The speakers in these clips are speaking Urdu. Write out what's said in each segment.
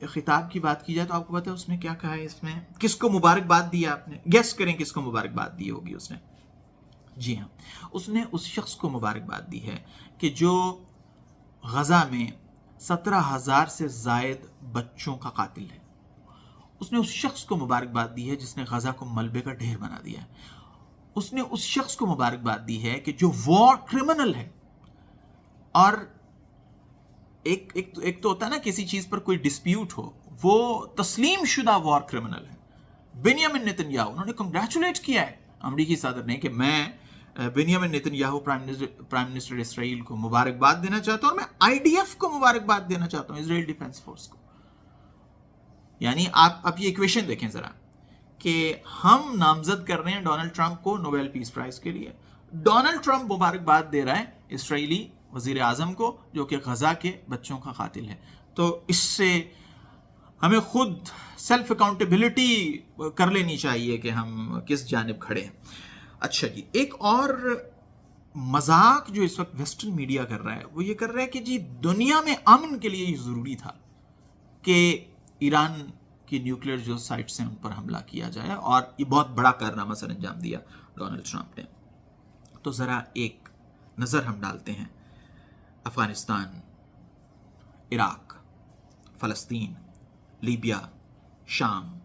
خطاب کی بات کی جائے تو آپ کو پتہ ہے اس میں کیا کہا ہے؟ اس میں کس کو مبارکباد دی آپ نے؟ گیس کریں کس کو مبارکباد دی ہوگی اس نے؟ جی ہاں، اس نے اس شخص کو مبارکباد دی ہے کہ جو غزہ میں 17,000 سے زائد بچوں کا قاتل ہے. اس نے اس شخص کو مبارکباد دی ہے جس نے غزہ کو ملبے کا ڈھیر بنا دیا ہے. اس نے اس شخص کو مبارکباد دی ہے کہ جو وار کرمنل ہے. اور ایک تو ہوتا ہے نا کسی چیز پر کوئی ڈسپیوٹ ہو، وہ تسلیم شدہ وار کرمنل ہے. بنیامین نتنیاہو، انہوں نے کنگریچولیٹ کیا ہے امریکی صدر نے کہ میں بنیامین نتنیاہو پرائم منسٹر اسرائیل کو مبارکباد دینا چاہتا ہوں، اور میں آئی ڈی ایف کو مبارکباد دینا چاہتا ہوں، اسرائیل ڈیفنس فورس کو. یعنی آپ یہ ایکویشن دیکھیں ذرا کہ ہم نامزد کر رہے ہیں ڈونلڈ ٹرمپ کو نوبیل پیس پرائز کے لیے. ڈونلڈ ٹرمپ مبارکباد دے رہا ہے اسرائیلی وزیر اعظم کو جو کہ غزہ کے بچوں کا قاتل ہے. تو اس سے ہمیں خود سیلف اکاؤنٹیبلٹی کر لینی چاہیے کہ ہم کس جانب کھڑے ہیں. اچھا جی، ایک اور مذاق جو اس وقت ویسٹرن میڈیا کر رہا ہے وہ یہ کر رہا ہے کہ جی دنیا میں امن کے لیے یہ ضروری تھا کہ ایران کی نیوکلیئر جو سائٹس ہیں ان پر حملہ کیا جائے، اور یہ بہت بڑا کارنامہ سر انجام دیا ڈونلڈ ٹرمپ نے. تو ذرا ایک نظر ہم ڈالتے ہیں افغانستان، عراق، فلسطین، لیبیا، شام،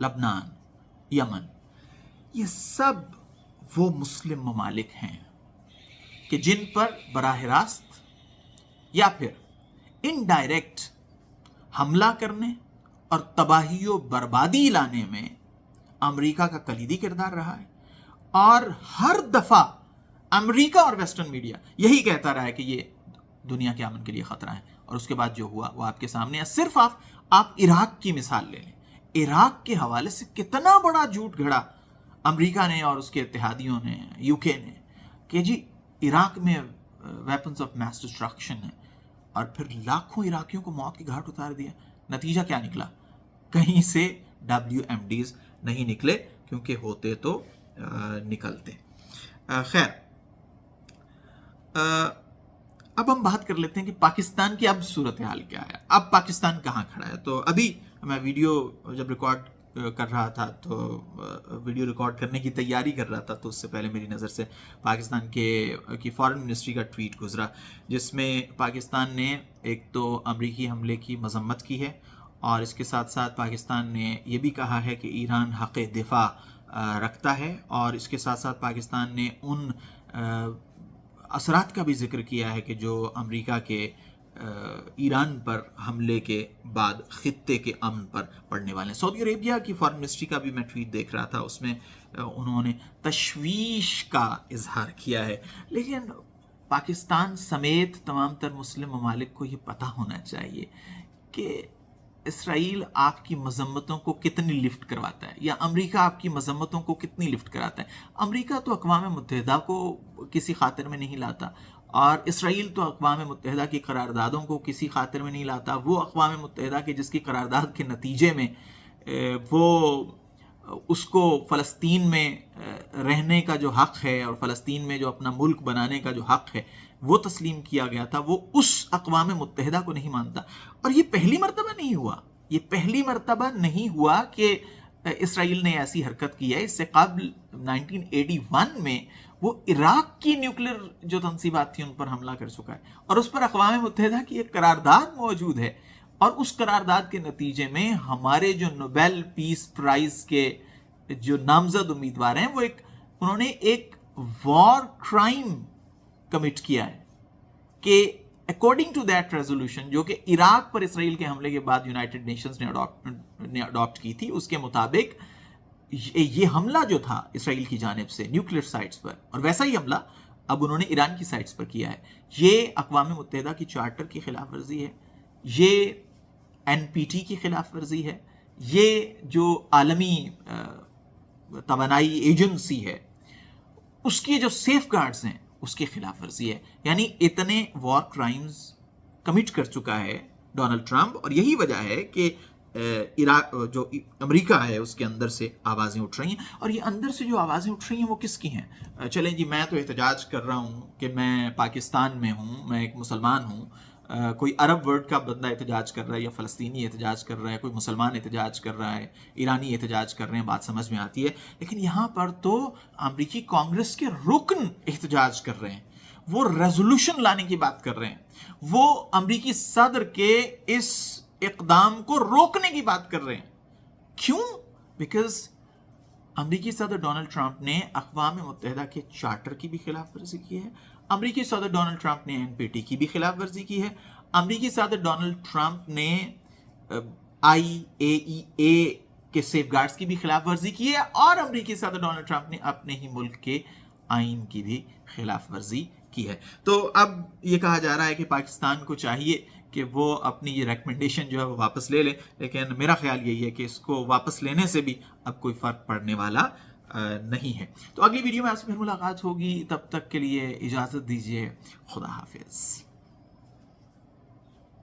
لبنان، یمن، یہ سب وہ مسلم ممالک ہیں کہ جن پر براہ راست یا پھر انڈائریکٹ حملہ کرنے اور تباہی و بربادی لانے میں امریکہ کا کلیدی کردار رہا ہے. اور ہر دفعہ امریکہ اور ویسٹرن میڈیا یہی کہتا رہا ہے کہ یہ دنیا کے امن کے لیے خطرہ ہے، اور اس کے بعد جو ہوا وہ آپ کے سامنے ہے. صرف آپ عراق کی مثال لے لیں. عراق کے حوالے سے کتنا بڑا جھوٹ گھڑا امریکہ نے اور اس کے اتحادیوں نے، یو کے نے، کہ جی عراق میں ویپنز آف میس ڈسٹرکشن ہے، اور پھر لاکھوں عراقیوں کو موت کی گھاٹ اتار دیا. نتیجہ کیا نکلا؟ کہیں سے WMDs نہیں نکلے، کیونکہ ہوتے تو نکلتے. خیر، اب ہم بات کر لیتے ہیں کہ پاکستان کی اب صورتحال کیا ہے، اب پاکستان کہاں کھڑا ہے. تو ابھی میں ویڈیو جب ریکارڈ کر رہا تھا، تو ویڈیو ریکارڈ کرنے کی تیاری کر رہا تھا، تو اس سے پہلے میری نظر سے پاکستان کی فارن منسٹری کا ٹویٹ گزرا، جس میں پاکستان نے ایک تو امریکی حملے کی مذمت کی ہے، اور اس کے ساتھ ساتھ پاکستان نے یہ بھی کہا ہے کہ ایران حق دفاع رکھتا ہے، اور اس کے ساتھ ساتھ پاکستان نے ان اثرات کا بھی ذکر کیا ہے کہ جو امریکہ کے ایران پر حملے کے بعد خطے کے امن پر پڑنے والے ہیں. سعودی عربیہ کی فارن منسٹری کا بھی میں ٹویٹ دیکھ رہا تھا، اس میں انہوں نے تشویش کا اظہار کیا ہے. لیکن پاکستان سمیت تمام تر مسلم ممالک کو یہ پتہ ہونا چاہیے کہ اسرائیل آپ کی مذمتوں کو کتنی لفٹ کرواتا ہے، یا امریکہ آپ کی مذمتوں کو کتنی لفٹ کراتا ہے. امریکہ تو اقوام متحدہ کو کسی خاطر میں نہیں لاتا، اور اسرائیل تو اقوام متحدہ کی قراردادوں کو کسی خاطر میں نہیں لاتا. وہ اقوام متحدہ کے جس کی قرارداد کے نتیجے میں وہ اس کو فلسطین میں رہنے کا جو حق ہے اور فلسطین میں جو اپنا ملک بنانے کا جو حق ہے وہ تسلیم کیا گیا تھا، وہ اس اقوام متحدہ کو نہیں مانتا. اور یہ پہلی مرتبہ نہیں ہوا، یہ پہلی مرتبہ نہیں ہوا کہ اسرائیل نے ایسی حرکت کی ہے. اس سے قبل 1981 میں وہ عراق کی نیوکلیر جو تنصیبات تھیں ان پر حملہ کر چکا ہے، اور اس پر اقوام متحدہ کی ایک قرارداد موجود ہے. اور اس قرارداد کے نتیجے میں ہمارے جو نوبیل پیس پرائز کے جو نامزد امیدوار ہیں، وہ انہوں نے ایک وار کرائم کمٹ کیا ہے کہ اکارڈنگ ٹو دیٹ ریزولوشن جو کہ عراق پر اسرائیل کے حملے کے بعد یونائٹڈ نیشنز نے اڈاپٹ کی تھی، اس کے مطابق یہ حملہ جو تھا اسرائیل کی جانب سے نیوکلیئر سائٹس پر، اور ویسا ہی حملہ اب انہوں نے ایران کی سائٹس پر کیا ہے، یہ اقوام متحدہ کی چارٹر کی خلاف ورزی ہے، یہ NPT کی خلاف ورزی ہے، یہ جو عالمی توانائی ایجنسی ہے اس کی جو سیف گارڈز ہیں اس کی خلاف ورزی ہے. یعنی اتنے وار کرائمز کمٹ کر چکا ہے ڈونلڈ ٹرمپ، اور یہی وجہ ہے کہ عراق جو امریکہ ہے اس کے اندر سے آوازیں اٹھ رہی ہیں. اور یہ اندر سے جو آوازیں اٹھ رہی ہیں وہ کس کی ہیں؟ چلیں جی، میں تو احتجاج کر رہا ہوں کہ میں پاکستان میں ہوں، میں ایک مسلمان ہوں، کوئی عرب ورڈ کا بندہ احتجاج کر رہا ہے یا فلسطینی احتجاج کر رہا ہے، کوئی مسلمان احتجاج کر رہا ہے، ایرانی احتجاج کر رہے ہیں، بات سمجھ میں آتی ہے. لیکن یہاں پر تو امریکی کانگریس کے رکن احتجاج کر رہے ہیں، وہ ریزولوشن لانے کی بات کر رہے ہیں، وہ امریکی صدر کے اس اقدام کو روکنے کی بات کر رہے ہیں. کیوں؟ بیکاز امریکی صدر ڈونلڈ ٹرمپ نے اقوام متحدہ کے چارٹر کی بھی خلاف ورزی کی ہے، امریکی صدر ڈونلڈ ٹرمپ نے NPT کی بھی خلاف ورزی کی ہے، امریکی صدر ڈونلڈ ٹرمپ نے IAEA کے سیف گارڈز کی بھی خلاف ورزی کی ہے، اور امریکی صدر ڈونلڈ ٹرمپ نے اپنے ہی ملک کے آئین کی بھی خلاف ورزی کی ہے. تو اب یہ کہا جا رہا ہے کہ پاکستان کو چاہیے کہ وہ اپنی یہ ریکمنڈیشن جو ہے وہ واپس لے لے، لیکن میرا خیال یہی ہے کہ اس کو واپس لینے سے بھی اب کوئی فرق پڑنے والا نہیں ہے. تو اگلی ویڈیو میں آپ سے پھر ملاقات ہوگی، تب تک کے لیے اجازت دیجیے، خدا حافظ.